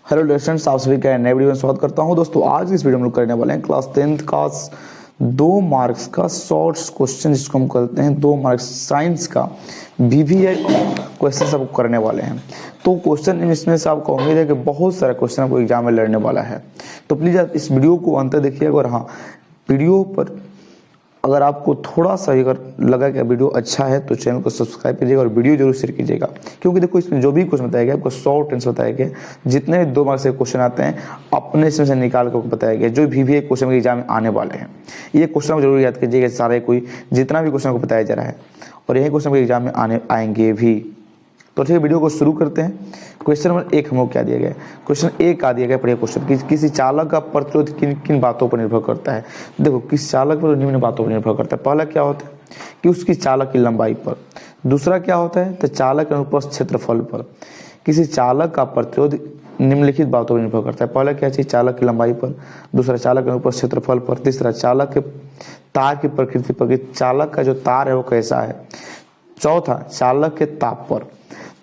Hello students, आप सभी का नए वीडियो में स्वागत करता हूं। दोस्तों, आज इस वीडियो में हम लोग करने वाले हैं क्लास 10th का 2 मार्क्स का शॉर्ट्स क्वेश्चन, जिसको हम करते हैं 2 मार्क्स साइंस का बीवीए क्वेश्चन सब करने वाले हैं। तो क्वेश्चन इसमें से आपको उम्मीद है कि बहुत सारा क्वेश्चन आपको एग्जाम में लड़ने वाला है। तो प्लीज़ आप इस वीडियो को अंत तक देखिएगा। और हाँ, वीडियो पर अगर आपको थोड़ा सा अगर लगा कि वीडियो अच्छा है तो चैनल को सब्सक्राइब कीजिएगा और वीडियो जरूर शेयर कीजिएगा, क्योंकि देखो इसमें जो भी क्वेश्चन बताया गया आपको शॉर्ट आंसर बताया गया। जितने भी 2 मार्क्स के क्वेश्चन आते हैं अपने इसमें से निकाल कर बताया गया, जो भी क्वेश्चन के एग्जाम में आने वाले हैं। ये क्वेश्चन को जरूर याद कीजिएगा, सारे कोई जितना भी क्वेश्चन को बताया जा रहा है और यही क्वेश्चन के एग्जाम में आएंगे भी। तो ठीक है, वीडियो को शुरू करते हैं। क्वेश्चन नंबर 1 हम लोग क्या दिया गया, क्वेश्चन 1 का दिया गया पढ़िए क्वेश्चन कि किसी चालक का प्रतिरोध किन किन बातों पर निर्भर करता है। देखो, किस चालक पर निम्न बातों पर निर्भर करता है। पहला क्या होता है कि उसकी चालक की लंबाई पर। दूसरा क्या होता है तो चालक के अनुप्रस्थ क्षेत्रफल पर। किसी चालक का प्रतिरोध निम्नलिखित बातों पर निर्भर करता है। पहला क्या चीज, चालक की लंबाई पर। दूसरा, चालक के अनुप्रस्थ क्षेत्रफल पर। तीसरा, चालक के तार की प्रकृति पर, चालक का जो तार है वो कैसा है। चौथा, चालक के ताप पर।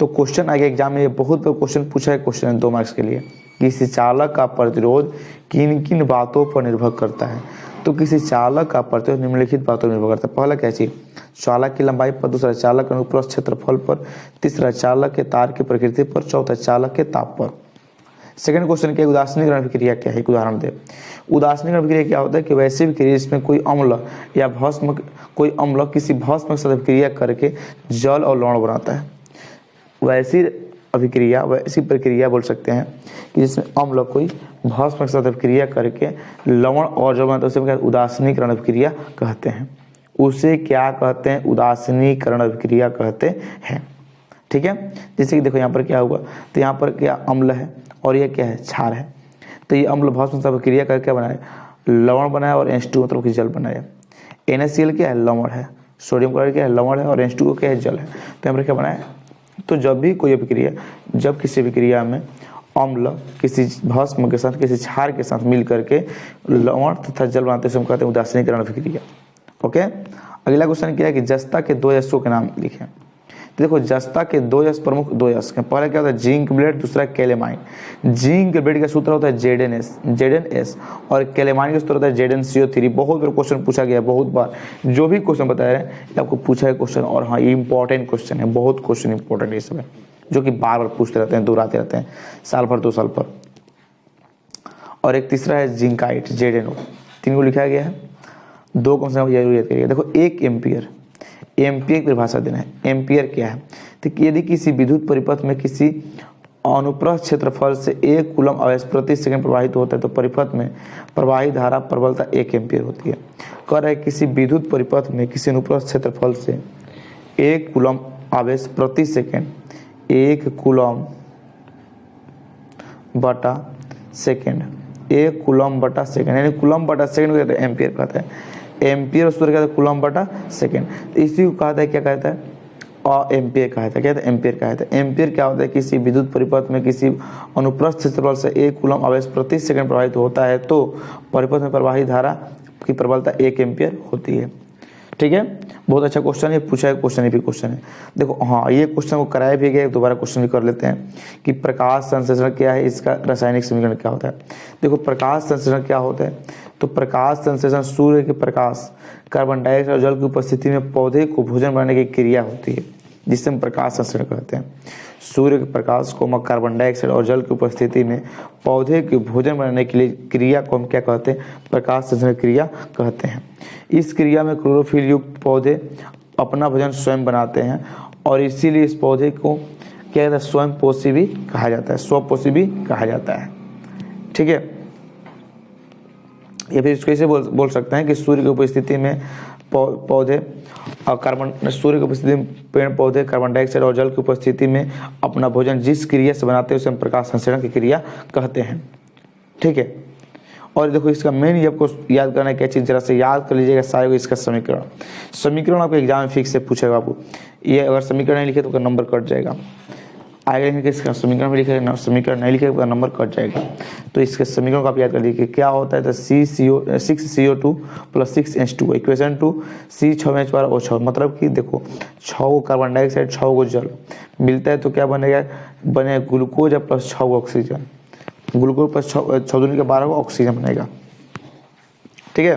तो क्वेश्चन आगे एग्जाम में ये बहुत बार क्वेश्चन पूछा है, क्वेश्चन 2 मार्क्स के लिए, किसी चालक का प्रतिरोध किन किन बातों पर निर्भर करता है। तो किसी चालक का प्रतिरोध निम्नलिखित बातों पर निर्भर करता है। पहला क्या चीज, चालक की लंबाई पर। दूसरा, चालक के अनुप्रस्थ क्षेत्रफल पर। तीसरा, चालक के तार की प्रकृति पर। चौथा, चालक के ताप पर। सेकंड क्वेश्चन क्या, उदासीनीकरण अभिक्रिया क्या है। एक उदाहरण दे। उदासीनीकरण अभिक्रिया क्या होता है कि वैसी अभिक्रिया जिसमें कोई अम्ल या भस्म, कोई अम्ल किसी भस्म के साथ अभिक्रिया करके जल और लवण बनाता है। वैसी अभिक्रिया, वैसी प्रक्रिया बोल सकते हैं कि जिसमें अम्ल कोई भस्म के साथ अभिक्रिया करके लवण और जल बनाता है, उसे क्या उदासीनीकरण अभिक्रिया कहते हैं। उसे क्या कहते हैं, उदासीनीकरण अभिक्रिया कहते हैं। ठीक है, जैसे कि देखो यहाँ पर क्या हुआ, तो यहाँ पर क्या अम्ल है और ये क्या है, क्षार है। तो ये अम्ल भस्म से अभिक्रिया करके बनाया, लवण बनाया और H2 मतलब कि जल बनाया। NaCl क्या है, लवण है। सोडियम क्लोराइड क्या है, लवण है। और H2O क्या है, जल है। तो यहाँ पर क्या बनाया, तो जब भी कोई अभिक्रिया, जब किसी अभिक्रिया में अम्ल किसी भस्म के साथ, किसी क्षार के साथ मिल करके लवण तथा जल बनाते हैं, हम कहते हैं उदासीनीकरण अभिक्रिया। ओके, अगला क्वेश्चन क्या है कि जस्ता के 2 यशों के नाम लिखें। तो देखो, जस्ता के 2 यश, प्रमुख 2 यश के, पहला क्या होता है जिंक ब्लेड, दूसरा कैलेमाइन। जिंक ब्लेड का सूत्र होता है ZnS और कैलेमाइन का सूत्र होता है ZnCO3। बहुत बार क्वेश्चन पूछा गया, बहुत बार जो भी क्वेश्चन बता रहे हैं आपको पूछा है क्वेश्चन। और हाँ, ये इंपॉर्टेंट क्वेश्चन है, बहुत क्वेश्चन इंपॉर्टेंट है इसमें, जो कि बार बार पूछते रहते हैं, दोहराते रहते हैं साल भर 2 साल पर। और एक तीसरा है जिंकाइट, ZnO। 3 को लिखा गया है, 2 कम से कम जरूर याद करिएगा। देखो, 1 एम्पियर, एम्पियर की परिभाषा देना है। एम्पियर क्या है, तो यदि किसी विद्युत परिपथ में किसी अनुप्रस्थ क्षेत्रफल से 1 कूलम आवेश प्रति सेकंड प्रवाहित होता है तो परिपथ में प्रवाही धारा प्रबलता 1 एम्पियर होती है। कह रहा है किसी विद्युत परिपथ में किसी अनुप्रस्थ क्षेत्रफल से 1 कूलम आवेश प्रति सेकंड, 1 कूलम बटा सेकंड, 1 कूलम बटा सेकंड, यानी कूलम बटा सेकंड को कहते हैं एम्पियर कहते हैं। एम्पियर सूत्र कहते हैं कूलम बटा सेकंड। तो इसी को कहता है, क्या कहता है, एम्पियर कहता है। कहते हैं एम्पियर कहता है। एम्पियर क्या होता है, किसी विद्युत परिपथ में किसी अनुप्रस्थ क्षेत्रफल से 1 कूलम आवेश प्रति सेकंड प्रवाहित होता है तो परिपथ में प्रवाही धारा की प्रबलता 1 एम्पियर होती है। ठीक है, बहुत अच्छा क्वेश्चन है, पूछा है क्वेश्चन, ये भी क्वेश्चन है। देखो हाँ, ये क्वेश्चन को कराया भी गया, दोबारा क्वेश्चन भी कर लेते हैं कि प्रकाश संश्लेषण क्या है, इसका रासायनिक समीकरण क्या होता है। देखो, प्रकाश संश्लेषण क्या होता है, तो प्रकाश संश्लेषण सूर्य के प्रकाश, कार्बन डाइऑक्साइड और जल की उपस्थिति में पौधे को भोजन बनाने की क्रिया होती है, जिसे हम प्रकाश संश्लेषण कहते हैं। सूर्य के प्रकाश को कार्बन डाइऑक्साइड और जल की उपस्थिति में पौधे के भोजन बनाने के लिए क्रिया को हम क्या कहते हैं, प्रकाश संश्लेषण क्रिया कहते हैं। इस क्रिया में क्लोरोफिल युक्त पौधे अपना भोजन स्वयं बनाते हैं और इसीलिए इस पौधे को क्या कहता है, स्वयंपोषी भी कहा जाता है, स्वपोषी भी कहा जाता है। ठीक है, या फिर इसको ऐसे बोल सकते हैं कि सूर्य की उपस्थिति में पौधे और सूर्य की उपस्थिति में पेड़ पौधे कार्बन डाइऑक्साइड और जल की उपस्थिति में अपना भोजन जिस क्रिया से बनाते हैं उसे हम प्रकाश संश्लेषण की क्रिया कहते हैं। ठीक है, और देखो इसका मेन ये आपको याद करना है क्या चीज़, जरा से याद कर लीजिएगा सारे को। इसका समीकरण आपको एग्जाम में फिक्स से पूछेगा आपको। ये अगर समीकरण नहीं लिखे तो नंबर कट जाएगा। आगे लिखेंगे इसका समीकरण में लिखेगा, समीकरण नहीं लिखेगा तो नंबर कट जाएगा। तो इसके समीकरण को आप याद कर लीजिए क्या होता है, तो 6CO2 + 6H2 equation 2 C 6H12O6। मतलब कि देखो 6 कार्बन डाइऑक्साइड 6 जल मिलता है तो क्या बनेगा, ग्लूकोज प्लस 6 ऑक्सीजन। ग्लूकोज पर 6 दूनी के 12 ऑक्सीजन बनेगा। ठीक है,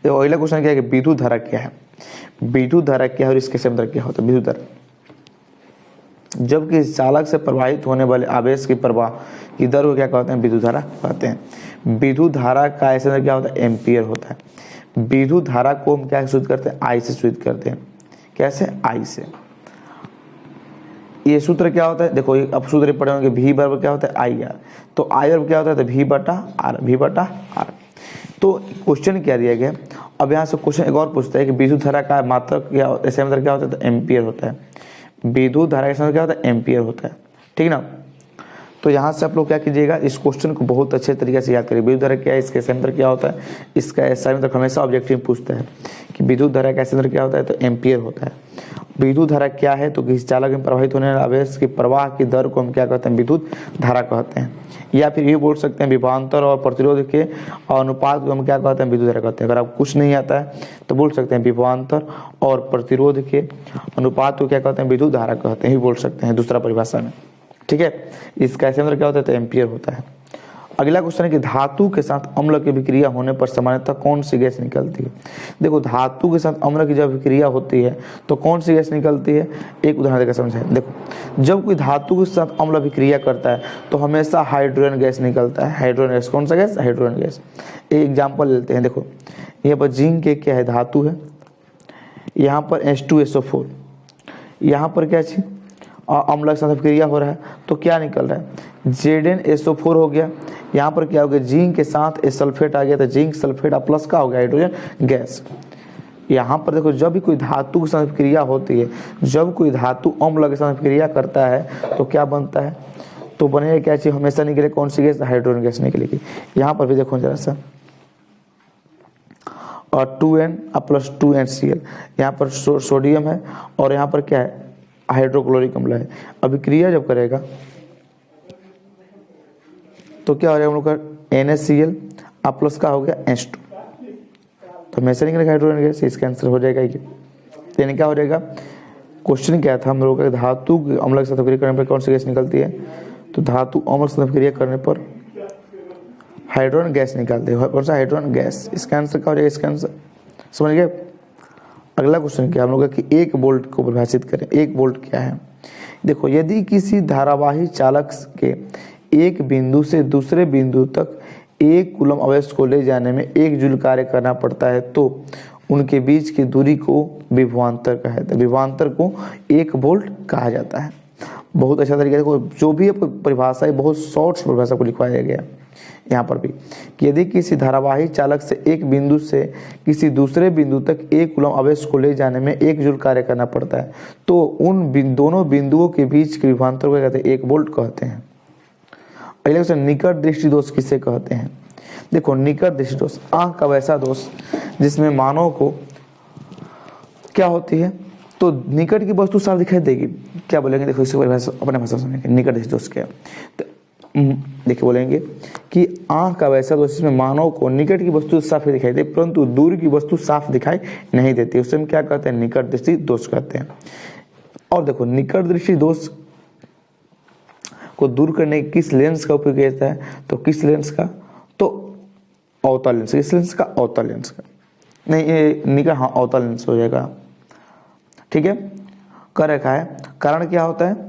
देखो अगला क्वेश्चन क्या है कि विद्युत धारा क्या है। विद्युत धारा क्या है और इसके अंदर क्या होता है। विद्युत धारा जब किसी चालक से प्रवाहित होने वाले आवेश की प्रवाह की दर को क्या कहते हैं, विद्युत धारा कहते हैं। विद्युत धारा का ऐसे अंदर क्या होता है, एम्पियर होता है। विद्युत धारा को हम क्या सूचित करते हैं, आई से सूचित करते हैं। कैसे, आई से। ये सूत्र क्या होता है, देखो अब सूत्र पढ़े होंगे, V बराबर क्या होता है, आई आर। तो आई आर क्या होता है, V बटा आर, V बटा आर। तो क्वेश्चन क्या दिया गया, अब यहाँ से क्वेश्चन एक और पूछता है कि विद्युत धारा का मात्रक क्या, ऐसे अंदर क्या होता है, तो एम्पियर होता है। विद्युत धारा के अंदर क्या होता है, एम्पियर होता है। ठीक ना। तो यहाँ से आप लोग क्या कीजिएगा, इस क्वेश्चन को बहुत अच्छे तरीके से याद करिए। विद्युत धारा क्या है, इसके अंदर क्या होता है, इसका ऐसा मतलब हमेशा ऑब्जेक्टिव पूछता है कि विद्युत धारा के अंदर क्या होता है, तो एम्पियर होता है। विद्युत धारा क्या है, तो किसी चालक में प्रवाहित होने वाले आवेश की प्रवाह की दर को हम क्या कहते हैं, विद्युत धारा कहते हैं। या फिर ये बोल सकते हैं विभवांतर और प्रतिरोध के अनुपात को हम क्या कहते हैं, विद्युत धारा कहते हैं। अगर आप कुछ नहीं आता है तो बोल सकते हैं विभवांतर और प्रतिरोध के अनुपात को क्या कहते हैं, विद्युत धारा कहते हैं, ही बोल सकते हैं दूसरा परिभाषा में। ठीक है, इसका ऐसे अंदर क्या होता है, तो एम्पियर होता है। अगला क्वेश्चन है कि धातु के साथ अम्ल की विक्रिया होने पर सामान्यतः कौन सी गैस निकलती है। देखो धातु के साथ अम्ल की जब विक्रिया होती है तो कौन सी गैस निकलती है, एक उदाहरण देकर समझाएं। देखो जब कोई धातु के साथ अम्ल विक्रिया करता है तो हमेशा हाइड्रोजन गैस निकलता है। हाइड्रोजन गैस, कौन सा गैस, हाइड्रोजन गैस। एक एग्जाम्पल लेते हैं। देखो यहाँ पर जिंक के क्या है, धातु है, यहाँ पर H2SO4, यहाँ पर क्या चीज, अम्ल के साथ विक्रिया हो रहा है तो क्या निकल रहा है, ZnSO4 हो गया। यहाँ पर क्या हो गया, जिंक के साथ सल्फेट आ गया तो जिंक सल्फेट प्लस का हो गया हाइड्रोजन गैस। यहाँ पर देखो जब भी कोई धातु के साथ क्रिया होती है, जब कोई धातु अम्ल के साथ क्रिया करता है तो क्या बनता है, तो बनेगा क्या चीज, हमेशा निकले कौन सी गैस, हाइड्रोजन गैस निकलेगी। यहाँ पर भी देखो जरा सा, और 2N प्लस 2NCl, यहाँ पर सोडियम है और यहाँ पर क्या है, हाइड्रोक्लोरिक अम्ल है। अभिक्रिया जब करेगा तो क्या हो जाएगा हम लोग का, NaCl प्लस का हो गया H2, तो हमेशा निकलेगा हाइड्रोजन गैस, इसका आंसर हो जाएगा ये। यानी क्या हो जाएगा, क्वेश्चन क्या था हम लोगों का, धातु अम्ल के साथ अभिक्रिया करने पर कौन सी गैस निकलती है, तो धातु अम्ल के साथ अभिक्रिया करने पर हाइड्रोजन गैस निकलती है। कौन सा, हाइड्रोजन गैस। इसका आंसर क्या हो जाएगा, इसका आंसर समझ गए। अगला क्वेश्चन क्या हम लोग कि 1 वोल्ट को परिभाषित करें। 1 वोल्ट क्या है, देखो यदि किसी धारावाही चालक के एक बिंदु से दूसरे बिंदु तक 1 कूलम आवेश को ले जाने में 1 जूल कार्य करना पड़ता है तो उनके बीच की दूरी को विभवांतर कहा जाता है। विभवांतर को 1 वोल्ट कहा जाता है। बहुत अच्छा तरीके से जो भी परिभाषा है, बहुत शॉर्ट परिभाषा को लिखवाया गया यहाँ पर भी कि यदि किसी धारावाही चालक से एक बिंदु से किसी दूसरे बिंदु तक 1 कूलम आवेश को ले जाने में 1 जूल कार्य करना पड़ता है तो उन दोनों बिंदुओं के बीच के विभवांतर को कहते हैं 1 वोल्ट कहते हैं। अगले क्वेश्चन, निकट दृष्टि दोष किसे कहते हैं। देखो निकट दृष्टि दोष आंख का वैसा दोष जिसमें मानव को क्या होती है, तो निकट की वस्तु साफ दिखाई देगी। क्या बोलेंगे, देखो इसको अपने भाषा में सुनेंगे, निकट दृष्टि दोष क्या है। तो देखिए बोलेंगे कि आंख का वैसा दोष जिसमें मानव को निकट की वस्तु साफ दिखाई दे परंतु दूर की वस्तु साफ दिखाई नहीं देती, उसे हम क्या कहते हैं, निकट दृष्टि दोष कहते हैं। और देखो निकट दृष्टि दोष को दूर करने किस लेंस का उपयोग किया जाता है, तो किस लेंस का, तो अवतल लेंस। किस लेंस का, अवतल लेंस का। नहीं ये निकट, हाँ अवतल लेंस हो जाएगा। ठीक है, कर रखा है। कारण क्या होता है,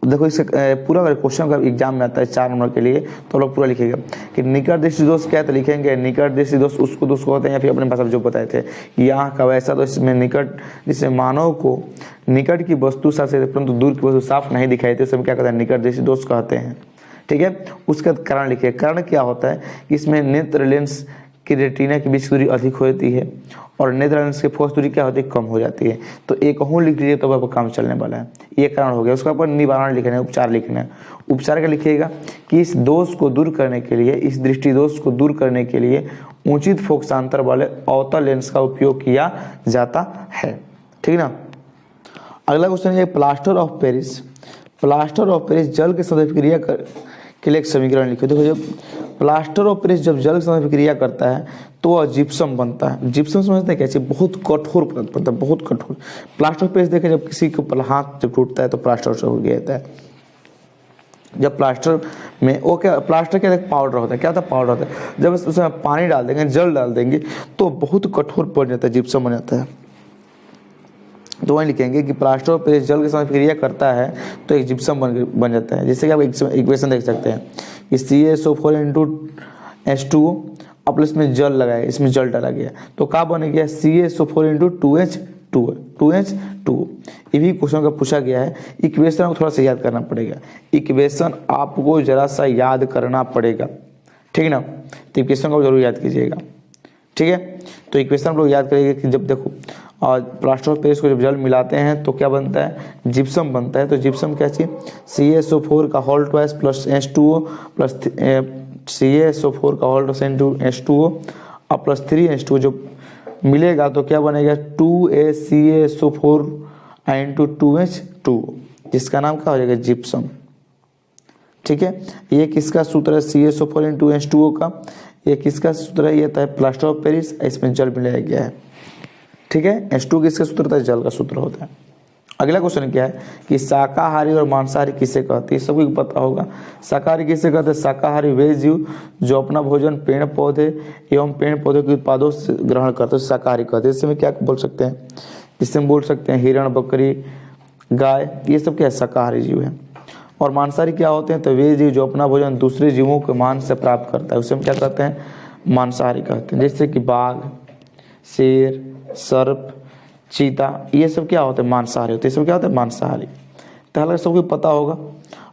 देखो इससे पूरा क्वेश्चन का एग्जाम में आता है 4 नंबर के लिए, तो लोग पूरा लिखेगा कि निकट दृष्टि दोष क्या है, तो लिखेंगे निकट दृष्टि दोष उसको दोष कहते हैं, या फिर अपने भाषा में जो बताए थे यहाँ का वैसा दोष इसमें निकट, जिससे मानव को निकट की वस्तु साफ से परंतु दूर की वस्तु साफ नहीं दिखाई देती, उसे हम क्या कहते हैं, निकट दृष्टि दोष कहते हैं। ठीक है, उसका कारण लिखिए। कारण क्या होता है कि इसमें नेत्र लेंस की रेटिना के बीच दूरी अधिक होती है और नेत्र लेंस की फोकस दूरी क्या होती है, कम हो जाती है। तो एक हूँ लिख लीजिए तो आपका काम चलने वाला है। ये कारण हो गया। उसका ऊपर निवारण लिखना है, उपचार लिखना है। उपचार का लिखिएगा कि इस दोष को दूर करने के लिए, इस दृष्टि दोष को दूर करने के लिए उचित फोकसांतर वाले अवतल लेंस का उपयोग किया जाता है। ठीक ना। अगला क्वेश्चन है plaster of Paris. Plaster of Paris जल के साथ क्रिया के लिए एक समीकरण लिखो। देखो जब प्लास्टर ऑफ पेरिस जब जल के साथ क्रिया करता है तो वह जिप्सम बनता है। जिप्सम समझते हैं कैसे, बहुत कठोर पदार्थ बनता है, बहुत कठोर। प्लास्टर ऑफ पेरिस देखे जब किसी के ऊपर हाथ जब टूटता है तो प्लास्टर हो गया जाता है। जब प्लास्टर में वो क्या, प्लास्टर क्या पाउडर होता है, क्या होता है पाउडर होता है, जब उसमें पानी डाल देंगे, जल डाल देंगे तो बहुत कठोर बन जाता है, जिप्सम बन जाता है। तो वहीं लिखेंगे कि प्लास्टर ऑफ पेरिस जल के साथ क्रिया करता है तो एक जिप्सम बन जाता है। जैसे कि आप इक्वेशन देख सकते हैं कि CaSO4 इंटू H2O, अब इसमें जल लगाए, इसमें जल डाला गया तो क्या बन गया, CaSO4 इंटू 2H2O। ये भी क्वेश्चन का पूछा गया है। इक्वेशन को थोड़ा सा याद करना पड़ेगा, इक्वेशन आपको जरा सा याद करना पड़ेगा, ठीक है ना। तो इक्वेशन को जरूर याद कीजिएगा, ठीक है। तो इक्वेशन हम लोग याद करेंगे कि जब देखो और प्लास्टर ऑफ पेरिस को जब जल मिलाते हैं तो क्या बनता है, जिप्सम बनता है। तो जिप्सम क्या चीज, CaSO4 का whole twice plus H2O plus CaSO4 का होल ट्वाइस इंटू H2O और प्लस 3H2O जो मिलेगा तो क्या बनेगा, 2ACaSO4 इंटू 2H2O, जिसका नाम क्या हो जाएगा, जिप्सम, ठीक है। ये किसका सूत्र है, CaSO4 इंटू H2O का। ये किसका सूत्र है, ये था प्लास्टर ऑफ पेरिस, इसमें जल मिलाया गया है, ठीक है। H2 किसका सूत्र था, जल का सूत्र होता है। अगला क्वेश्चन क्या है कि शाकाहारी और मांसाहारी किसे कहते हैं, सबको पता होगा। शाकाहारी किसे कहते हैं, शाकाहारी वे जीव जो अपना भोजन पेड़ पौधे एवं पेड़ पौधे के उत्पादों से ग्रहण करते हैं, शाकाहारी कहते हैं। इसमें क्या बोल सकते हैं, इसमें बोल सकते हैं हिरण, बकरी, गाय, ये सब क्या है, शाकाहारी जीव है। और मांसाहारी क्या होते हैं, तो वे जीव जो अपना भोजन दूसरे जीवों के मांस से प्राप्त करता है, उसे हम क्या कहते हैं, मांसाहारी कहते हैं। जैसे कि बाघ, शेर, सर्प, चीता, ये सब क्या होते हैं, मांसाहारी होते हैं। ये सब क्या होते हैं, मांसाहारी। तो हालांकि सबको पता होगा।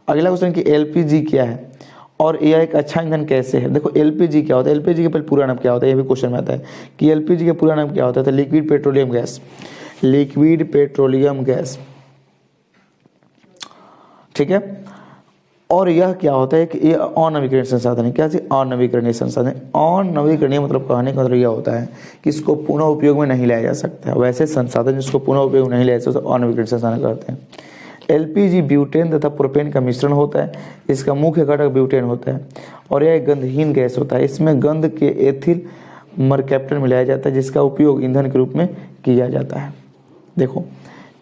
अगला क्वेश्चन कि LPG क्या है और यह एक अच्छा ईंधन कैसे है। देखो LPG क्या होता है, LPG का पूरा नाम क्या होता है, ये भी क्वेश्चन में आता है कि LPG का पूरा नाम क्या होता है, तो liquid petroleum gas, liquid petroleum gas, ठीक है। और यह क्या होता है कि ये अनवीकरणीय संसाधन है। क्या चीज, अनवीकरणीय संसाधन। अनवीकरणीय मतलब कहने का मतलब यह होता है कि इसको पुनः उपयोग में नहीं लाया जा सकता है। वैसे संसाधन जिसको पुनः उपयोग में नहीं लाया जा सकता अनवीकरणीय संसाधन कहते हैं। LPG ब्यूटेन तथा प्रोपेन का मिश्रण होता है। इसका मुख्य घटक ब्यूटेन होता है और यह एक गंधहीन गैस होता है। इसमें गंध के एथिल मरकैप्टन मिलाया जाता है जिसका उपयोग ईंधन के रूप में किया जाता है। देखो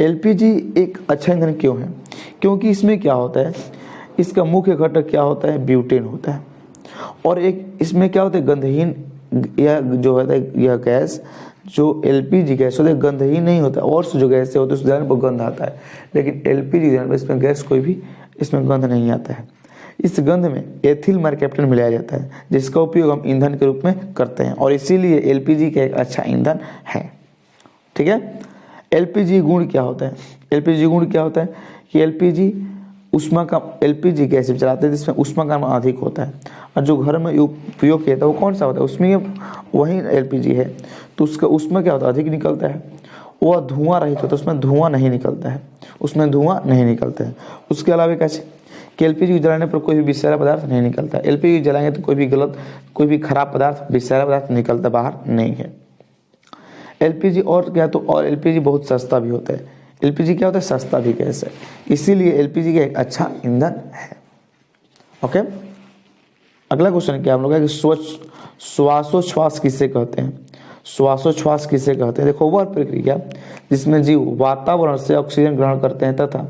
LPG एक अच्छा ईंधन क्यों है, क्योंकि इसमें क्या होता है, इसका मुख्य घटक क्या होता है, ब्यूटेन होता है। और एक इसमें क्या होता है, गंधहीन, यह जो होता है यह गैस जो LPG गैस होता है गंधहीन नहीं होता। और जो गैस होती है उसमें गंध आता है, लेकिन LPG इसमें गैस कोई भी इसमें गंध नहीं आता है। इस गंध में एथिल मरकैप्टन मिलाया जाता है जिसका उपयोग हम ईंधन के रूप में करते हैं और इसीलिए LPG का एक अच्छा ईंधन है, ठीक है। LPG गुण क्या होता है, LPG गुण क्या होता है कि LPG उष्मा का, LPG गैस चलाते हैं जिसमें उष्मा का अधिक होता है। और जो घर में उपयोग किया था वो कौन सा होता है, उसमें वही LPG है तो उसका उसमें क्या होता है, अधिक निकलता है। वह धुआं रहित होता है, उसमें धुआं नहीं निकलता है, उसमें धुआं नहीं निकलता है। उसके अलावा कैसे कि LPG जलाने पर कोई भी विषैला पदार्थ नहीं निकलता। LPG जलाएंगे तो कोई भी खराब पदार्थ, विषैला पदार्थ निकलता बाहर नहीं है। LPG और क्या, तो और LPG बहुत सस्ता भी होता है। LPG क्या होता है, सस्ता भी गैस है, इसीलिए LPG का एक अच्छा ईंधन है। ओके, अगला क्वेश्चन क्या हम लोग है कि श्वासोच्छ्वास किसे कहते हैं। श्वासोच्छ्वास किसे कहते हैं, देखो वह प्रक्रिया जिसमें जीव वातावरण से ऑक्सीजन ग्रहण करते हैं तथा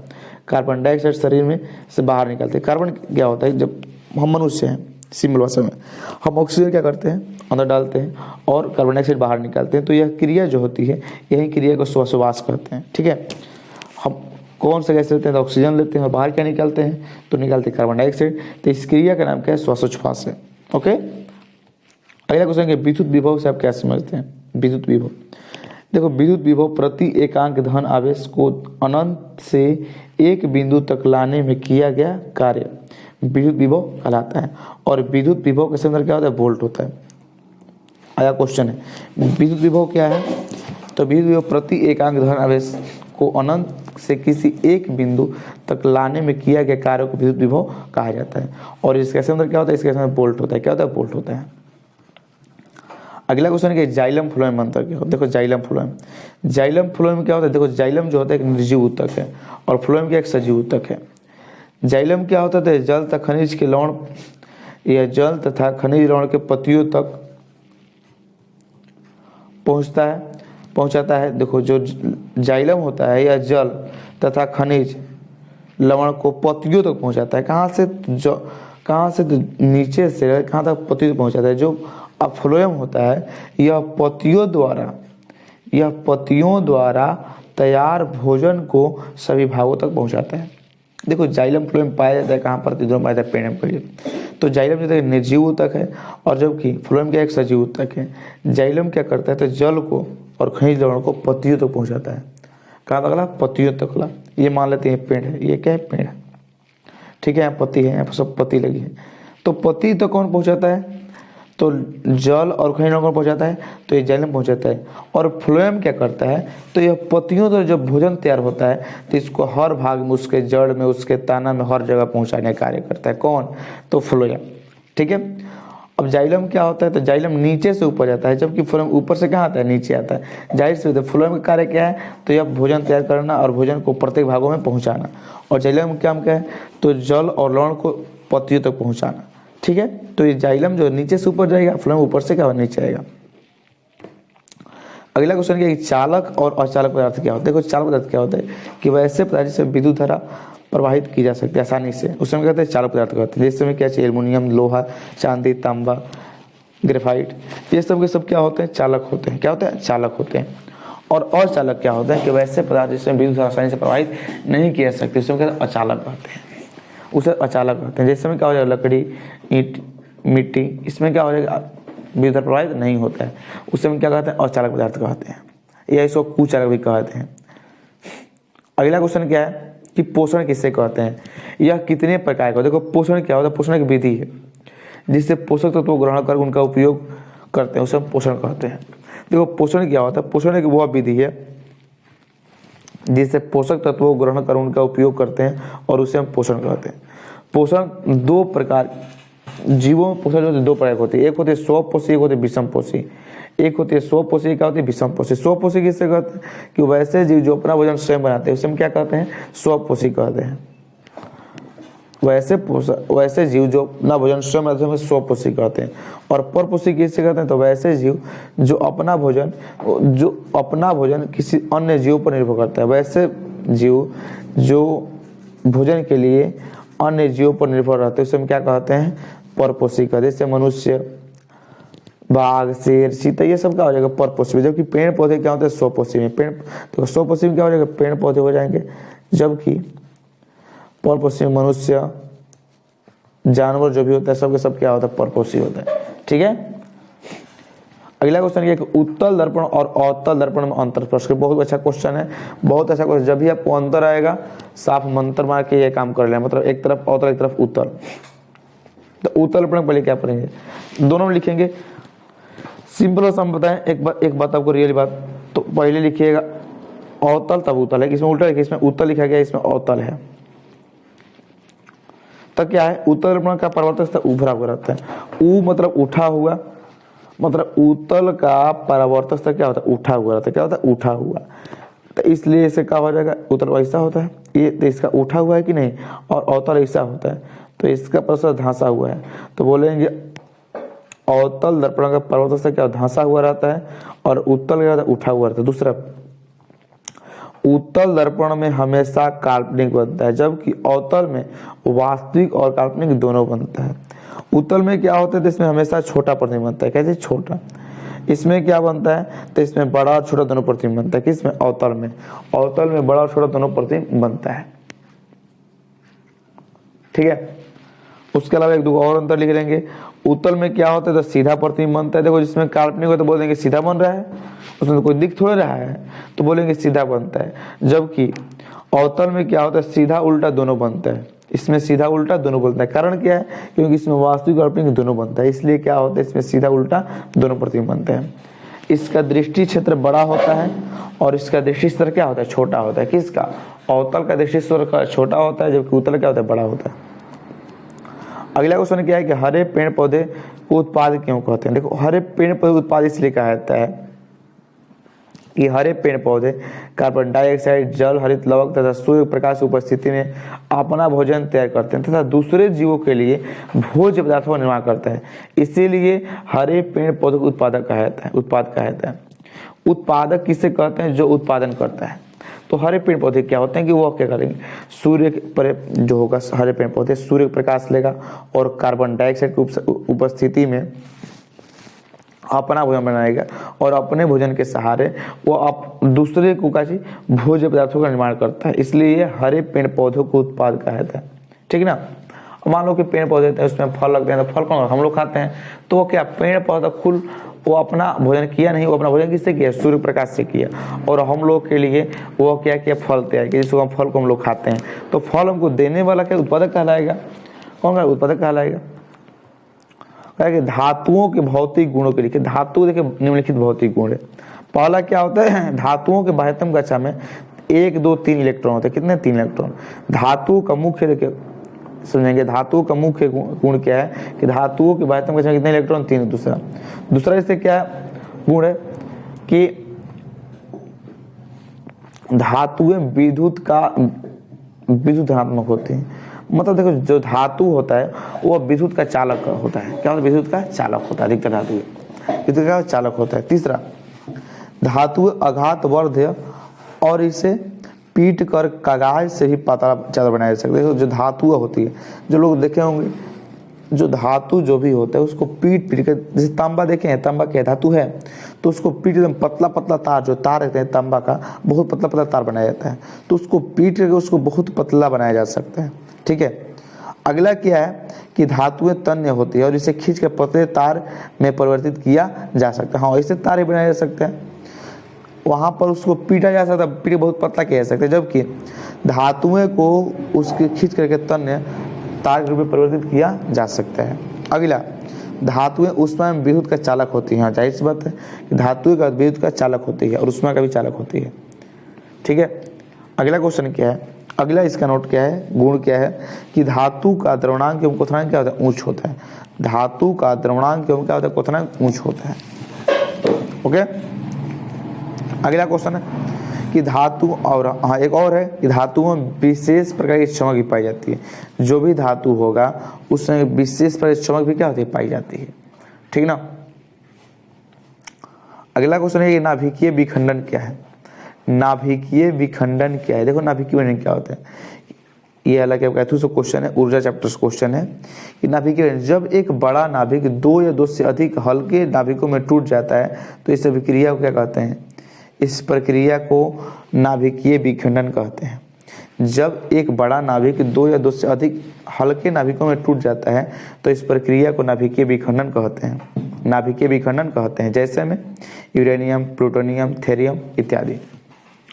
कार्बन डाइऑक्साइड शरीर में से बाहर निकलते हैं। कार्बन क्या होता है, जब हम मनुष्य हैं सिंपल भाषा में, हम ऑक्सीजन क्या करते हैं अंदर डालते हैं और कार्बन डाइऑक्साइड बाहर निकालते हैं। तो यह क्रिया जो होती है यही क्रिया को श्वासोच्छ्वास कहते हैं, ठीक है। हम कौन सा गैस लेते हैं, तो ऑक्सीजन लेते हैं और बाहर क्या निकालते हैं, तो निकालते हैं कार्बन डाइऑक्साइड। तो इस क्रिया का नाम क्या है, श्वासोच्छ्वास है। ओके, अगला क्वेश्चन है विद्युत विभव से आप क्या समझते हैं। विद्युत विभव, देखो विद्युत विभव प्रति एकांक धन आवेश को अनंत से एक बिंदु तक लाने में किया गया कार्य विद्युत विभव कहलाता है। और विद्युत विभव के संदर्भ क्या होता है, वोल्ट होता है। अगला क्वेश्चन है विद्युत विभव क्या है, तो विद्युत विभव प्रति एकांक धन आवेश को अनंत से किसी एक बिंदु तक लाने में किया गया कार्य को विद्युत विभव कहा जाता है। और इसके अंदर क्या होता है, इसके अंदर वोल्ट होता है। क्या होता है, वोल्ट होता है। अगला क्वेश्चन है जाइलम फ्लोएम अंतर क्या होता है। देखो जाइलम फ्लोएम क्या होता है, देखो जाइलम जो होता है एक निर्जीव ऊतक है और फ्लोएम क्या एक सजीव ऊतक है। जाइलम क्या होता है, जल तथा खनिज के लवण या जल तथा खनिज लवण के पत्तियों तक पहुंचाता है। देखो जो जाइलम होता है या जल तथा खनिज लवण को पत्तियों तक पहुंचाता है। कहाँ से? तो नीचे से कहाँ तक? पत्तियों तक पहुंचाता है। जो अफ्लोएम होता है यह पत्तियों द्वारा तैयार भोजन को सभी भागों तक पहुंचाता है। देखो जाइलम फ्लोएम पाया जाता है कहाँ पर? दोनों पाया जाता है पेड़ में पहले। तो जाइलम जो है निर्जीव ऊतक है और जबकि फ्लोएम क्या एक सजीव ऊतक है। जाइलम क्या करता है? तो जल को और खनिज लवण को पत्तियों तक पहुंचाता है। कहाँ तक? पत्तियों तक। ये मान लेते हैं पेड़ है, ये क्या है? पेड़। ठीक है, यहाँ पत्ती है, यहाँ पर सब पत्ती लगी है। तो पत्ती तक कौन पहुंचाता है? तो जल और खनिज लवण पहुंचाता है, तो ये जाइलम पहुंचाता है। और फ्लोएम क्या करता है? तो यह पत्तियों तो जब भोजन तैयार होता है तो इसको हर भाग में, उसके जड़ में, उसके तना में, हर जगह पहुंचाने का कार्य करता है। कौन? तो फ्लोएम। ठीक है। अब जाइलम क्या होता है? तो जाइलम नीचे से ऊपर जाता है, जबकि फ्लोएम ऊपर से कहाँ आता है? नीचे आता है। जाहिर से फ्लोएम का कार्य क्या है? तो यह भोजन तैयार करना और भोजन को प्रत्येक भागों में पहुंचाना। और जाइलम का काम क्या है? तो जल और लवण को पत्तियों तक पहुंचाना। ठीक है। तो ये जाइलम जो नीचे से ऊपर जाएगा, फ्लोएम ऊपर से क्या नीचे आएगा। अगला क्वेश्चन क्या है? चालक और अचालक पदार्थ क्या होते हैं? देखो चालक पदार्थ क्या होता है कि वैसे पदार्थ जिससे विद्युत धारा प्रवाहित की जा सकती है आसानी से, उसमें कहते हैं चालक पदार्थ कहते हैं। जैसे में क्या चाहिए? एल्युमिनियम, लोहा, चांदी, तांबा, ग्रेफाइट, ये सब के सब क्या होते हैं? चालक होते हैं। क्या होते हैं? चालक होते हैं। और अचालक क्या होता है कि वैसे पदार्थ जिसमें विद्युत धारा आसानी से प्रवाहित नहीं किया जा सकती, उसमें कहते हैं अचालक कहते हैं। उसे अचालक कहते हैं। जैसे में क्या हो जाएगा? लकड़ी, ईंट, मिट्टी, इसमें क्या हो जाएगा? विद्युत धारा प्रवाहित नहीं होता है, उसे हम क्या कहते हैं? अचालक पदार्थ कहते हैं, या इसको कुचालक भी कहते हैं। अगला क्वेश्चन क्या है कि पोषण किससे कहते हैं? यह कितने प्रकार का? देखो पोषण क्या होता है? पोषण एक विधि है जिससे पोषक तत्व को ग्रहण कर उनका उपयोग करते हैं, उसे हम पोषण कहते हैं। देखो पोषण क्या होता है? पोषण एक वह विधि है जिससे पोषक तत्वों को ग्रहण कर उनका उपयोग करते हैं और उसे हम पोषण कहते हैं। पोषण दो प्रकार, जीवों में पोषण जो दो प्रकार होती है, एक होती है स्वपोषी, एक होती है विषमपोषी। एक होती है स्वपोषी, क्या होती है? विषमपोषी। स्वपोषी किससे कहते हैं? कि वैसे जीव जो अपना भोजन स्वयं बनाते हैं उसे हम क्या कहते हैं? स्वपोषी कहते हैं। वैसे जीव जो अपना भोजन स्वयं बनाते हैं स्वपोषी कहते हैं। और परपोषी किससे कहते हैं? तो वैसे जीव जो अपना भोजन किसी अन्य जीव पर निर्भर करता है। वैसे जीव जो भोजन के लिए अन्य जीवों पर निर्भर रहते हैं उसे हम क्या कहते हैं? परपोषी कहते हैं। जैसे मनुष्य, बाघ, शेर, चीता, ये सब क्या हो जाएगा? परपोषी में। जबकि पेड़ पौधे क्या होते हैं? स्वपोषी में। तो स्वपोषी में क्या हो जाएगा? पेड़ पौधे हो जाएंगे, जबकि परपोषी में मनुष्य, जानवर जो भी होता है सबके सब क्या होता है? परपोषी होता है। ठीक है। अगला क्वेश्चन ये उत्तल दर्पण और अवतल दर्पण में अंतर प्रश्न। बहुत अच्छा क्वेश्चन है, बहुत अच्छा क्वेश्चन। जब भी आपको अंतर आएगा साफ मंत्र मार के ये काम कर लेना, मतलब एक तरफ अवतल एक तरफ उत्तल। तो उत्तल दर्पण पहले क्या पढ़ेंगे? दोनों में लिखेंगे। सिंपल सा हम बताएं, एक बात आपको रियल बात, तो पहले लिखिएगा अवतल तब उत्तल है। इसमें उल्टा लिखिए, इसमें उत्तल लिखा गया, इसमें अवतल है। तो क्या है? उत्तल दर्पण का परावर्तक उभरा हुआ रहता है। ऊ मतलब उठा हुआ, मतलब उत्तल का परावर्तक स्तर क्या होता है? उठा हुआ रहता है। क्या होता है? उठा हुआ। तो इसलिए इसे क्या हो जाएगा? उत्तल ऐसा होता है, ये तो इसका उठा हुआ है कि नहीं, और अवतल ऐसा होता है, तो इसका परस्पर धंसा हुआ है। तो बोलेंगे अवतल दर्पण का परावर्तक स्तर क्या धंसा हुआ रहता है, और उत्तल क्या होता है? उठा हुआ रहता है। दूसरा, उत्तल दर्पण में हमेशा काल्पनिक बनता है, जबकि अवतल में वास्तविक और काल्पनिक दोनों बनता है। उत्तल में क्या होता है? तो इसमें हमेशा छोटा प्रतिबिंब बनता है। कैसे? छोटा। इसमें क्या बनता है? तो इसमें बड़ा और छोटा दोनों प्रतिबिंब बनता है। किसमें? अवतल में। अवतल में बड़ा और छोटा दोनों प्रतिबिंब बनता है। ठीक है। उसके अलावा एक दो और अंतर लिख लेंगे। उत्तल में क्या होता है? तो सीधा प्रतिबिंब बनता है। देखो जिसमें काल्पनिक हो तो बोल देंगे सीधा बन रहा है, उसमें तो कोई दिख थोड़ा रहा है, तो बोलेंगे सीधा बनता है। जबकि अवतल में क्या होता है? सीधा उल्टा दोनों बनता है। इसमें सीधा उल्टा दोनों बनता है। कारण क्या है? क्योंकि इसमें वास्तविक और काल्पनिक दोनों बनता है, इसलिए क्या होता है? इसमें सीधा उल्टा दोनों प्रतिबिंब बनते हैं। इसका दृष्टि क्षेत्र बड़ा होता है और इसका दृष्टि स्तर क्या होता है? छोटा होता है। किसका? अवतल का दृष्टि स्तर छोटा होता है, जबकि उत्तल क्या होता है? बड़ा होता है। अगला क्वेश्चन क्या है कि हरे पेड़ पौधे को उत्पाद क्यों कहते हैं? देखो हरे पेड़ पौधे उत्पाद इसलिए कहा जाता है कि हरे पेड़ पौधे कार्बन डाइऑक्साइड, जल, हरित लवक तथा सूर्य प्रकाश की उपस्थिति में अपना भोजन तैयार करते हैं तथा दूसरे जीवों के लिए भोज्य पदार्थों का निर्माण करते हैं। इसीलिए हरे पेड़ पौधों को उत्पाद कहा जाता है। उत्पादक किसे कहते हैं? जो उत्पादन करता है। तो हरे पेड़ पौधे क्या होते हैं कि वो क्या करेंगे, सूर्य पर जो होगा हरे पेड़ पौधे सूर्य प्रकाश लेगा और कार्बन डाइऑक्साइड की उपस्थिति में अपना भोजन बनाएगा और अपने भोजन के सहारे वो आप दूसरे को का भोज्य पदार्थों का निर्माण करता है, इसलिए ये हरे पेड़ पौधों को उत्पाद कहता है। ठीक ना। मान लो कि पेड़ पौधे होते हैं उसमें फल लगते हैं, तो फल कौन हम लोग खाते हैं, तो वो क्या पेड़ पौधा खुद वो अपना भोजन किया नहीं, वो अपना भोजन किससे किया, सूर्य प्रकाश से किया, और हम लोग के लिए वो क्या किया, फल तैयार किया, जिसको हम फल को हम लोग खाते हैं। तो फल हमको देने वाला क्या उत्पादक कहलाएगा, कौन का उत्पादक कहलाएगा। कि धातुओं के भौतिक गुणों के लिए, धातु देखिए निम्नलिखित भौतिक गुण है। पहला क्या होता है, धातुओं के बाह्यतम कक्षा में 1 2 3 इलेक्ट्रॉन होते हैं। कितने, 3 इलेक्ट्रॉन। धातु का मुख्य देखिए समझेंगे, धातु का मुख्य गुण क्या है कि धातुओं के बाह्यतम कक्षा में कितने इलेक्ट्रॉन, 3। दूसरा इससे क्या गुण है कि धातुएं विद्युत धनात्मक होती हैं। मतलब देखो जो धातु होता है वो विद्युत का चालक होता है। क्या होता है, विद्युत का चालक होता है, अधिकतर धातु विद्युत का चालक होता है। तीसरा, धातु अघात वर्ध्य और इसे पीट कर कागज से भी पातला चादर बनाया जा सकता है। जो धातु होती है, जो लोग देखे होंगे, जो धातु जो भी होता है उसको पीट कर, जैसे तांबा देखे हैं, तांबा क्या धातु है, तो उसको पीट एकदम पतला पतला तार, जो तार रहते हैं तांबा का बहुत पतला पतला तार बनाया जाता है, तो उसको पीट करके उसको बहुत पतला बनाया जा सकता है। ठीक है। अगला क्या है कि धातुएं तन्य होती है और इसे खींच कर पतले तार में परिवर्तित किया जा सकता है। हाँ, ऐसे तार ही बनाया जा सकता है, वहां पर उसको पीटा जा सकता है, पीट बहुत पतला किया जा सकता है, जबकि धातुएं को उसके खींच करके तन्य तार के रूप में परिवर्तित किया जा सकता है। अगला, धातुएं ऊष्मा में विद्युत का चालक होती हैं। जाहिर सी बात है कि धातुएं का विद्युत का चालक होती है और ऊष्मा का भी चालक होती है। ठीक है। अगला क्वेश्चन क्या है, अगला इसका नोट क्या है, गुण क्या है कि धातु का द्रवणांक एवं क्वथनांक क्या होता है, ऊंच होता है। धातु का द्रवणांक एवं क्या होता है, क्वथनांक ऊंच होता है। ओके। अगला क्वेश्चन है कि धातु और हाँ एक और है कि धातुओं में विशेष प्रकार की चमक भी पाई जाती है। जो भी धातु होगा उसमें विशेष प्रकार की चमक भी क्या होती है, पाई जाती है। ठीक ना। अगला क्वेश्चन है कि नाभिकीय विखंडन क्या है। नाभिकीय विखंडन क्या है। देखो नाभिकीय विखंडन क्या होता है, ये अलग क्वेश्चन है, ऊर्जा चैप्टर क्वेश्चन है कि नाभिकीय, जब एक बड़ा नाभिक 2 या 2 से अधिक हल्के नाभिकों में टूट जाता है तो इस अभिक्रिया को क्या कहते हैं, इस प्रक्रिया को नाभिकीय विखंडन कहते हैं। जब एक बड़ा नाभिक 2 या 2 से अधिक हल्के नाभिकों में टूट जाता है तो इस प्रक्रिया को नाभिकीय विखंडन कहते हैं। नाभिकीय विखंडन कहते हैं, जैसे में यूरेनियम, प्लूटोनियम, थेरियम इत्यादि।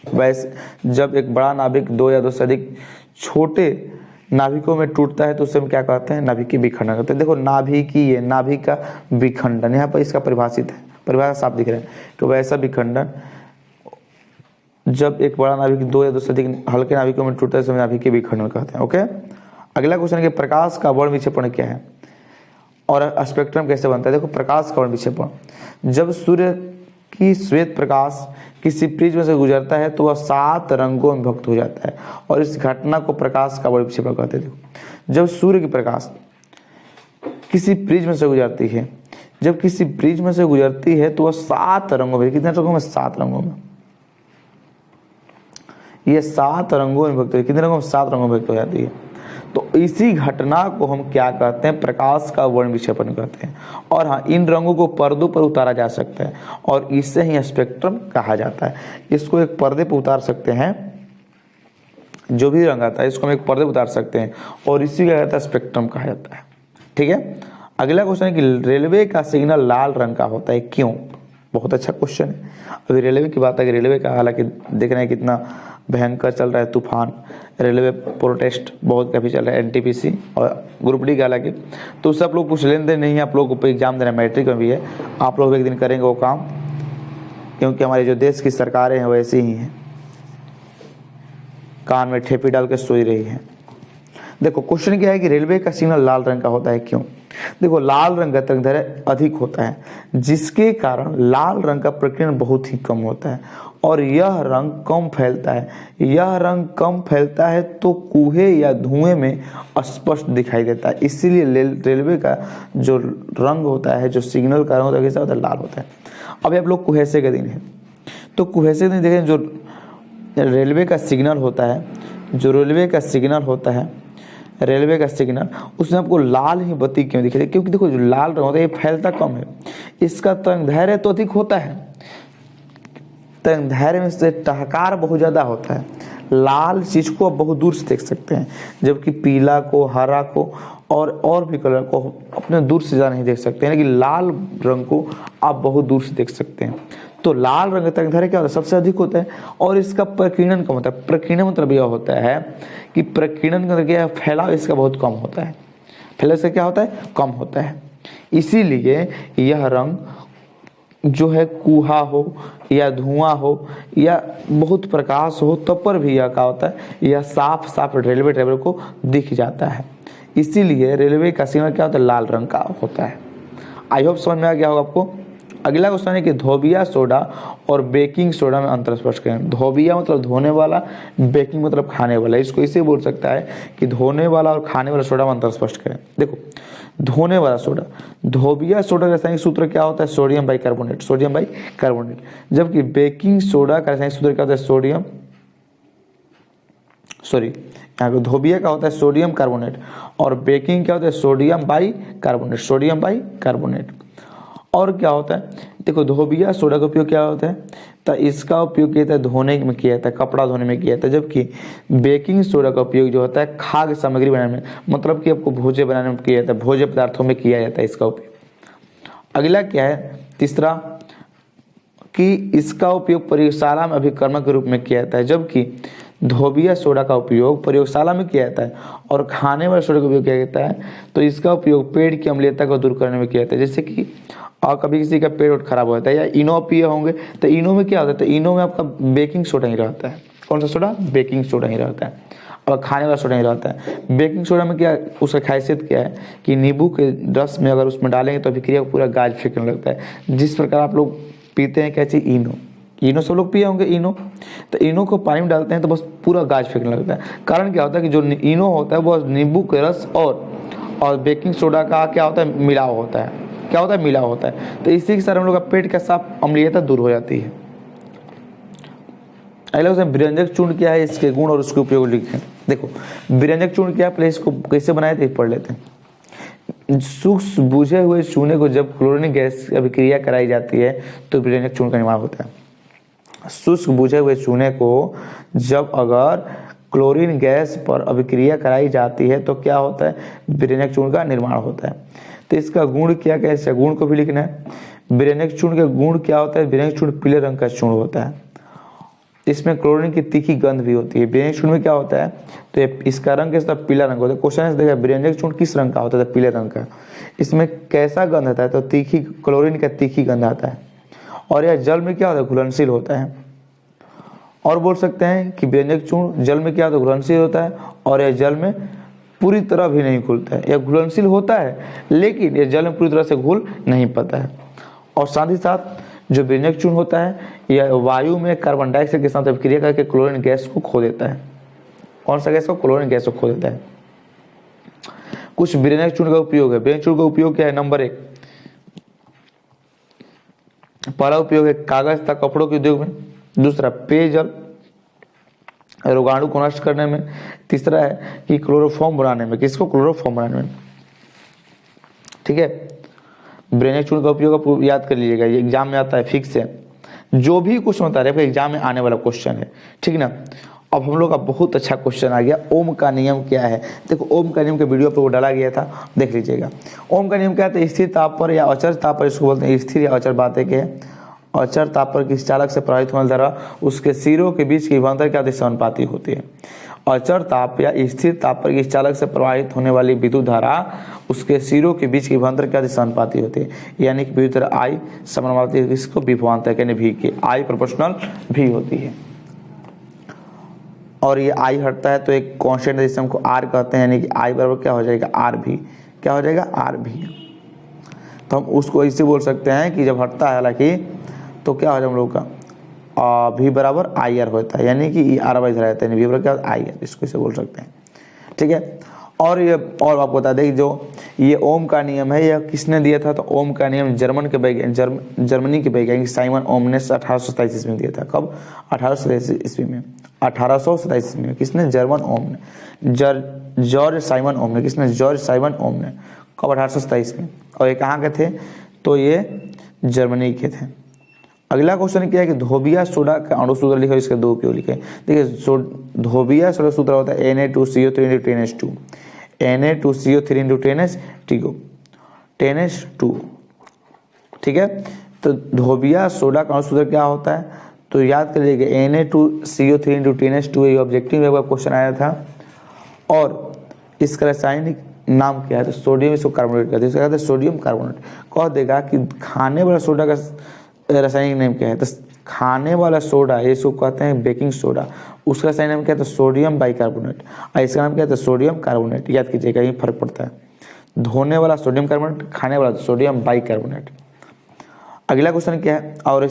वैसे जब एक बड़ा नाभिक 2 या 2 से अधिक छोटे नाभिकों में टूटता है तो उसे हम क्या कहते हैं, नाभिकीय विखंडन कहते हैं। देखो नाभिकीय, नाभिक का विखंडन, यहाँ पर इसका परिभाषित है, परिभाषा साफ दिख रहा है। तो वैसा विखंडन जब एक बड़ा नाभिक 2 या 2 से अधिक हल्के नाभिकों में टूटता है तो नाभिकीय विखंडन कहते हैं। ओके। अगला क्वेश्चन है कि प्रकाश का वर्ण विक्षेपण क्या है और स्पेक्ट्रम कैसे बनता है। देखो प्रकाश का वर्ण विक्षेपण, जब सूर्य की श्वेत प्रकाश किसी प्रिज्म से गुजरता है तो वह 7 रंगों में विभक्त हो जाता है और इस घटना को प्रकाश का वर्ण विक्षेपण कहते हैं। देखो जब सूर्य की प्रकाश किसी प्रिज्म से गुजरती है, जब किसी प्रिज्म से गुजरती है तो वह 7 रंगों में, कितने रंगों में, 7 रंगों में, ये 7 रंगों में विभक्त हो, कितने रंगों में, 7 रंगों में विभक्त हो जाती है। तो इसी घटना को हम क्या कहते हैं, प्रकाश का वर्ण विक्षेपण कहते हैं। और हाँ, इन रंगों को पर्दों पर उतारा जा सकता है और इससे ही स्पेक्ट्रम कहा जाता है। इसको एक पर्दे पर उतार सकते हैं, जो भी रंग आता है इसको हम एक पर्दे पर उतार सकते हैं और इसी का कहता है स्पेक्ट्रम कहा जाता है। ठीक है। अगला क्वेश्चन है कि रेलवे का सिग्नल लाल रंग का होता है, क्यों। बहुत अच्छा क्वेश्चन है। अभी रेलवे की बात है कि रेलवे का हालांकि देख रहे हैं कितना भयंकर चल रहा है तूफान, रेलवे प्रोटेस्ट बहुत काफ़ी चल रहा है, एनटीपीसी और ग्रुप डी का हालांकि, तो सब लोग कुछ लेन देन नहीं है, आप लोगों को एग्जाम देना मैट्रिक में भी है, आप लोग एक दिन करेंगे वो काम, क्योंकि हमारे जो देश की सरकारें हैं वैसी ही हैं, कान में ठेपी डाल के सोई रही है। देखो क्वेश्चन क्या है कि रेलवे का सिग्नल लाल रंग का होता है, क्यों। देखो लाल रंग का तरंगदैर्घ्य अधिक होता है, जिसके कारण लाल रंग का प्रकीर्णन बहुत ही कम होता है और यह रंग कम फैलता है। यह रंग कम फैलता है तो कुएं या धुएं में स्पष्ट दिखाई देता है, इसीलिए रेलवे का जो रंग होता है, जो सिग्नल का रंग होता है, कैसा होता है, लाल होता है। अभी आप लोग कुहेसे के दिन है, तो कुहेसे के दिन देखें जो रेलवे का सिग्नल होता है, जो रेलवे का सिग्नल होता है, रेलवे का सिग्नल, उसमें आपको लाल ही बत्ती क्यों दिख रही है? क्योंकि देखो जो लाल रंग होता है ये फैलता कम है, इसका तरंगदैर्घ्य तो अधिक होता है, तरंगदैर्घ्य में से टहकार बहुत ज़्यादा होता है। लाल चीज को आप बहुत दूर से देख सकते हैं, जबकि पीला को, हरा को और भी कलर को अपने दूर से ज़्यादा नहीं देख सकते हैं, लेकिन लाल रंग को आप बहुत दूर से देख सकते हैं। तो लाल रंग का तरंगदैर्घ्य क्या होता है? सबसे अधिक होता है, और इसका प्रकीर्णन कम होता है। प्रकीर्णन मतलब यह होता है कि प्रकीर्णन का क्या, फैलाव इसका बहुत कम होता है, फैलाव इसका क्या होता है? कम होता है। इसीलिए यह रंग जो है कुहा हो या धुआं हो या बहुत प्रकाश हो तब पर भी यह क्या होता है? यह साफ साफ रेलवे ट्रैवलर को दिख जाता है। इसीलिए रेलवे का सिग्नल क्या होता है? लाल रंग का होता है। आई होप समझ में आ गया होगा आपको। अगला क्वेश्चन है कि धोबिया सोडा और बेकिंग सोडा में अंतर स्पष्ट करें। धोबिया मतलब धोने वाला, बेकिंग मतलब खाने वाला। इसको इसे बोल सकता है कि धोने वाला और खाने वाला सोडा में अंतर स्पष्ट करें। देखो, धोने वाला सोडा, धोबिया सोडा का रासायनिक सूत्र क्या होता है? Sodium bicarbonate, sodium bicarbonate. जबकि बेकिंग सोडा का रासायनिक सूत्र क्या होता है? यहाँ पे धोबिया का होता है सोडियम कार्बोनेट और बेकिंग क्या होता है? Sodium bicarbonate, sodium bicarbonate. और क्या होता है? देखो, धोबिया सोडा का उपयोग क्या होता है? तो इसका उपयोग किया जाता है धोने में, किया जाता है कपड़ा धोने में किया जाता है। जबकि बेकिंग सोडा का उपयोग जो होता है खाद्य सामग्री बनाने में, मतलब कि आपको भोज्य बनाने में किया जाता है, भोज्य पदार्थों में किया जाता है इसका उपयोग। अगला क्या है? तीसरा, कि इसका उपयोग प्रयोगशाला में अभिकर्मक के रूप में किया जाता है। जबकि धोबिया सोडा का उपयोग प्रयोगशाला में किया जाता है और खाने वाले सोडा का उपयोग किया जाता है तो इसका उपयोग पेड़ की अम्लीयता को दूर करने में किया जाता है। जैसे कि और कभी किसी का पेट खराब होता है या इनो पिए होंगे तो इनो में क्या होता है? तो इनो में आपका बेकिंग सोडा ही रहता है। कौन सा सोडा? बेकिंग सोडा ही रहता है और खाने वाला सोडा ही रहता है। बेकिंग सोडा में क्या उसका खासियत क्या है कि नींबू के रस में अगर उसमें डालेंगे तो अभिक्रिया को पूरा गाज फेंकने लगता है। जिस प्रकार आप लोग पीते हैं क्या चीज़? इनो सब लोग पिए होंगे इनो, तो इनो को पानी में डालते हैं तो बस पूरा गाज फेंकने लगता है। कारण क्या होता है कि जो इनो होता है वो नींबू के रस और बेकिंग सोडा का क्या होता है? मिलाव होता है। क्या होता है? मिलाव होता है। तो इसी के साथ हम लोग का पेट का साफ अम्लीयता दूर हो जाती है। अगला क्वेश्चन, विरंजक चूर्ण क्या है? इसके गुण और उसके उपयोग लिखें। देखो, विरंजक चूर्ण क्या है, पहले इसको कैसे बनाए थे पढ़ लेते हैं। सूक्ष्म बुझे हुए चूने को जब क्लोरीन गैस अभिक्रिया कराई जाती है तो विरंजक चूर्ण का निर्माण होता है। शुष्क बुझे हुए चूने को जब अगर क्लोरीन गैस पर अभिक्रिया कराई जाती है तो क्या होता है? विरंजक चूर्ण का निर्माण होता है। तो इसका गुण क्या क्या है? गुण को भी लिखना है। विरंजक चूर्ण का गुण क्या होता है? विरंजक चूर्ण पीले रंग का चूर्ण होता है, इसमें क्लोरीन की तीखी गंध भी होती है। विरंजक चूर्ण में क्या होता है? तो इसका रंग कैसा? पीला रंग होता है। क्वेश्चन से देखा विरंजक चूर्ण किस रंग का होता है? तो पीले रंग का। इसमें कैसा गंध आता है? तो तीखी, क्लोरीन का तीखी गंध आता है। और यह जल में क्या होता है? घुलनशील होता है। और बोल सकते हैं कि विरंजक चूर्ण जल में क्या होता है? घुलनशील होता है और यह जल में पूरी तरह भी नहीं घुलता है। यह घुलनशील होता है लेकिन यह जल में पूरी तरह से घुल नहीं पाता है। और साथ ही साथ जो विरंजक चूर्ण होता है यह वायु में कार्बन डाइऑक्साइड के साथ अभिक्रिया करके क्लोरीन गैस को खो देता है। कौन सा गैस को? क्लोरीन गैस को खो देता है। कुछ विरंजक चूर्ण का उपयोग है। विरंजक चूर्ण का उपयोग क्या है? नंबर 1, पहला उपयोग है कागज तथा कपड़ों के उद्योग में। दूसरा, पेयजल रोगाणु को नष्ट करने में। तीसरा है कि क्लोरोफॉर्म बनाने में। किसको? क्लोरोफॉर्म बनाने में। ठीक है, विरंजक चूर्ण का उपयोग आप याद कर लीजिएगा, ये एग्जाम में आता है फिक्स है। जो भी क्वेश्चन होता है एग्जाम में आने वाला क्वेश्चन है, ठीक ना। अब हम लोग का बहुत अच्छा क्वेश्चन आ गया, ओम का नियम क्या है। देखो, ओम का नियम के वीडियो पर वो डाला गया था, देख लीजिएगा। ओम का नियम क्या है? स्थिर ताप पर या अचर ताप पर, इसको बोलते हैं स्थिर या अचर बातें के। अचर ताप पर किसी चालक से प्रवाहित होने वाली धारा उसके सिरों के बीच की विभवांतर क्या समानुपाती होती है। अचर ताप या स्थिर ताप पर किसी चालक से प्रवाहित होने वाली विद्युत धारा उसके सिरों के बीच की विभवांतर क्या समानुपाती होती है। यानी कि विद्युत धारा आई समानुपाती है इसको विभवांतर यानी भी के, आई प्रोपोर्शनल भी होती है। और ये आई हटता है तो एक कांस्टेंट है जिसे हमको आर कहते हैं, यानी कि आई बराबर क्या हो जाएगा? आर भी। क्या हो जाएगा? आर भी। तो हम उसको ऐसे बोल सकते हैं कि जब हटता है हालांकि तो क्या हो जाए हम लोग का भी बराबर आई आर होता है, यानी कि आर वाइज रहता है। भी बराबर क्या? आई आर, इसको इसे बोल सकते हैं। ठीक है, और ये और आपको बता दें कि जो ये ओम का नियम है यह किसने दिया था, तो ओम का नियम जर्मनी के वैज्ञानिक साइमन ओम ने 1827 ईस्वी में दिया था। कब? 1827 ईस्वी में। 1827 ईस्वी में किसने? जर्मन ओम ने, जॉर्ज साइमन ओम ने। किसने? जॉर्ज साइमन ओम ने। कब? 1827 में। और ये कहाँ के थे? तो ये जर्मनी के थे। अगला क्वेश्चन क्या है कि धोबिया सोडा का अणु सूत्र लिखो, इसके दो उपयोग लिखे। देखिए धोबिया सोडा सूत्र होता है Na2CO3 × 10S2, Na2CO3 × 10S2, 10S2। ठीक है, तो धोबिया सोडा का अणु सूत्र क्या होता है? तो याद कर लीजिएगा Na2CO3 × 10S2 ये ऑब्जेक्टिव में क्वेश्चन आया था। और इसका रासायनिक नाम क्या है? तो सोडियम इसको कार्बोनेट कहते हैं, इसका कहते हैं सोडियम कार्बोनेट। कह देगा कि खाने वाला सोडा का रासायनिक नाम क्या है? तो खाने वाला सोडा ये इसको कहते हैं बेकिंग सोडा, उसका रासायनिक नाम क्या है? तो सोडियम बाइकार्बोनेट। और इसका नाम क्या है? तो सोडियम कार्बोनेट। याद कीजिएगा, ये फर्क पड़ता है। धोने वाला सोडियम कार्बोनेट, खाने वाला सोडियम बाइकार्बोनेट। अगला क्वेश्चन क्या है? और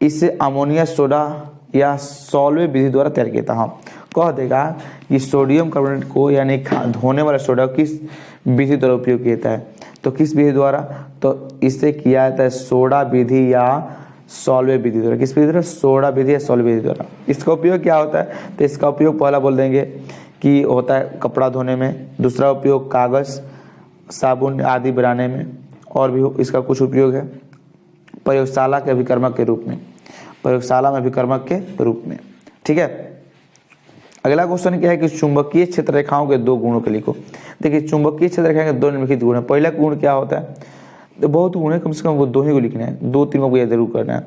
इसे अमोनिया सोडा या सॉल्वे विधि द्वारा तैयार किया था। हाँ, कह देगा कि सोडियम कार्बोनेट को यानी धोने वाला सोडा किस विधि द्वारा उपयोग किया जाता है? तो किस विधि द्वारा? तो इसे किया जाता है सोडा विधि या सॉल्वे विधि द्वारा। किस विधि द्वारा? सोडा विधि या सॉल्वे विधि द्वारा। इसका उपयोग क्या होता है? तो इसका उपयोग पहला बोल देंगे कि होता है कपड़ा धोने में, दूसरा उपयोग कागज, साबुन आदि बनाने में, और भी इसका कुछ उपयोग है प्रयोगशाला के अभिकर्मक के रूप में, प्रयोगशाला में अभिकर्मक के रूप में। ठीक है, अगला क्वेश्चन क्या है कि चुंबकीय क्षेत्र रेखाओं के दो गुणों के लिखो। देखिए चुंबकीय क्षेत्र रेखाओं के दो निम्नलिखित गुण है। पहला गुण क्या होता है? तो बहुत गुण है, कम से कम वो दो ही को लिखना है, 2-3 को यह जरूर करना है।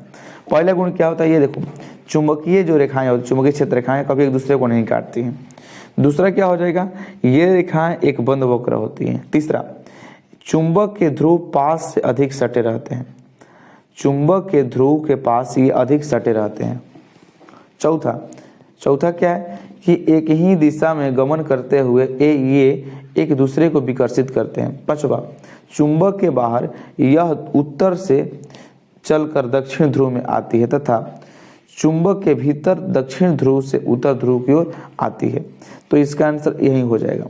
पहला गुण क्या होता है? ये देखो, चुंबकीय जो रेखाएं होती, चुंबकीय क्षेत्र रेखाएं कभी एक दूसरे को नहीं काटती हैं। दूसरा क्या हो जाएगा? ये रेखाएं एक बंद वक्र होती हैं। तीसरा, चुंबक के ध्रुव पास से अधिक सटे रहते हैं, चुंबक के ध्रुव के पास ये अधिक सटे रहते हैं। चौथा क्या है कि एक ही दिशा में गमन करते हुए ये एक दूसरे को विकर्षित करते हैं। पांचवा, चुंबक के बाहर यह उत्तर से चलकर दक्षिण ध्रुव में आती है तथा चुंबक के भीतर दक्षिण ध्रुव से उत्तर ध्रुव की ओर आती है। तो इसका आंसर यही हो जाएगा।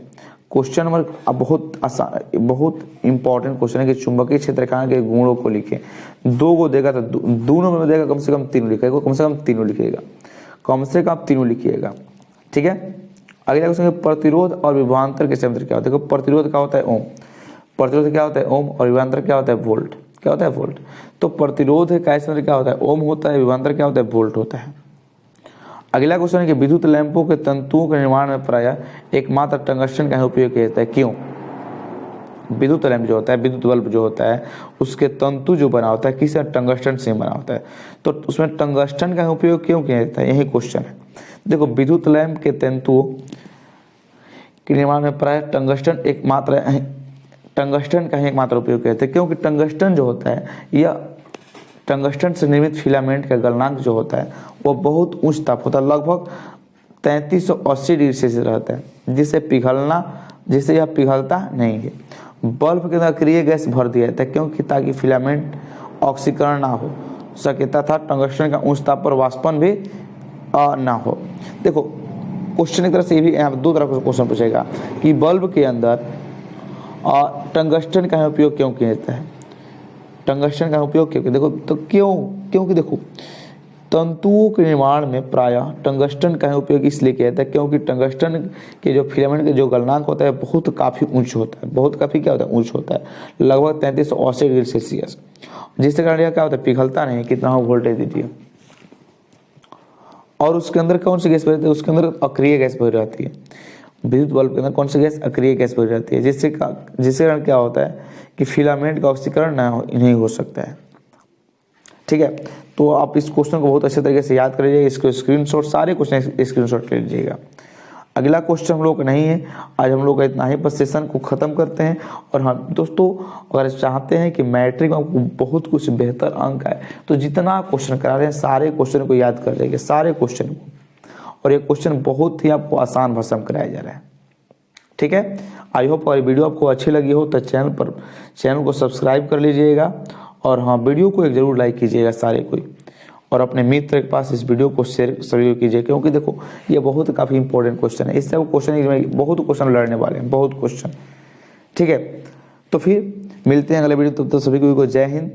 क्वेश्चन नंबर बहुत आसान, बहुत इंपॉर्टेंट क्वेश्चन है कि चुंबकीय क्षेत्र रेखाओं के गुणों को लिखें। दो को देगा तो दोनों में देगा, कम से कम तीनों लिखेगा, कम से कम तीनों लिखिएगा, कम से कम तीनों लिखिएगा। ठीक है, अगला क्वेश्चन है प्रतिरोध और विभवांतर के शब्द क्या होता है? देखो प्रतिरोध क्या होता है? ओम। प्रतिरोध क्या होता है? ओम। और विभवांतर क्या होता है? वोल्ट। क्या होता है? वोल्ट। तो प्रतिरोध का शब्द क्या होता है? ओम होता है। विभवांतर क्या होता है? वोल्ट होता है। अगला क्वेश्चन है कि विद्युत लैंपों के तंतुओं के निर्माण में प्रायः एकमात्र टंगस्टन का उपयोग किया जाता है। क्यों? विद्युत लैंप जो होता है, विद्युत बल्ब जो होता है, उसके तंतु जो बना होता है किस टंगस्टन से बना होता है। तो उसमें टंगस्टन का उपयोग क्यों किया जाता है? यही क्वेश्चन है। देखो विद्युत लैंप के तंतुओं के निर्माण में प्राय टंगस्टन का ही एकमात्र उपयोग किया जाता है, क्योंकि टंगस्टन जो होता है यह टंगस्टन से निर्मित फिलामेंट का गलनांक जो होता है वो बहुत उच्च ताप होता है, लगभग 3380 डिग्री सेल्सियस रहता है, जिससे यह पिघलता नहीं है। बल्ब के अंदर अक्रिय गैस भर दिया जाता है, क्योंकि ताकि फिलामेंट ऑक्सीकरण ना हो सके तथा टंगस्टन का उच्च ताप पर वाष्पन भी ना हो। देखो क्वेश्चन एक तरह से ये भी दो तरह का क्वेश्चन पूछेगा कि बल्ब के अंदर टंगस्टन का उपयोग क्यों किया जाता है? टंगस्टन का उपयोग क्यों? देखो तो क्योंकि देखो तंतुओं के निर्माण में प्रायः टंगस्टन का उपयोग इसलिए किया जाता है क्योंकि टंगस्टन के जो फिलामेंट के जो गलनांक होता है बहुत काफ़ी ऊंच होता है, बहुत काफ़ी क्या होता है? ऊंच होता है, लगभग 3380 डिग्री सेल्सियस, जिसके कारण यह क्या होता है? पिघलता नहीं। कितना हो वोल्टेज दीजिए। और उसके अंदर कौन सी गैस भरी रहती है? उसके अंदर अक्रिय गैस भरी रहती है। विद्युत बल्ब के अंदर कौन सी गैस? अक्रिय गैस भरी रहती है, जिसके कारण क्या होता है कि फिलामेंट का ऑक्सीकरण नहीं हो सकता है। ठीक है, तो आप इस क्वेश्चन को बहुत अच्छे तरीके से याद कर लीजिएगा, इसको स्क्रीनशॉट, सारे क्वेश्चन स्क्रीनशॉट ले लीजिएगा। अगला क्वेश्चन हम लोग नहीं है, आज हम लोग का इतना ही, बस सेशन को ख़त्म करते हैं। और हाँ दोस्तों, अगर चाहते हैं कि मैट्रिक में आपको बहुत कुछ बेहतर अंक आए तो जितना क्वेश्चन करा रहे हैं सारे क्वेश्चन को याद कर लीजिए, सारे क्वेश्चन को। और ये क्वेश्चन बहुत ही आपको आसान भाषा में कराया जा रहा है। ठीक है, आई होप अगर वीडियो आपको अच्छी लगी हो तो चैनल को सब्सक्राइब कर लीजिएगा। और हाँ वीडियो को एक ज़रूर लाइक कीजिएगा सारे कोई। और अपने मित्र के पास इस वीडियो को शेयर सभी को कीजिए, क्योंकि देखो ये बहुत काफ़ी इंपॉर्टेंट क्वेश्चन है। इससे वो क्वेश्चन बहुत क्वेश्चन लड़ने वाले हैं, बहुत क्वेश्चन। ठीक है, तो फिर मिलते हैं अगले वीडियो, तब तक सभी को जय हिंद।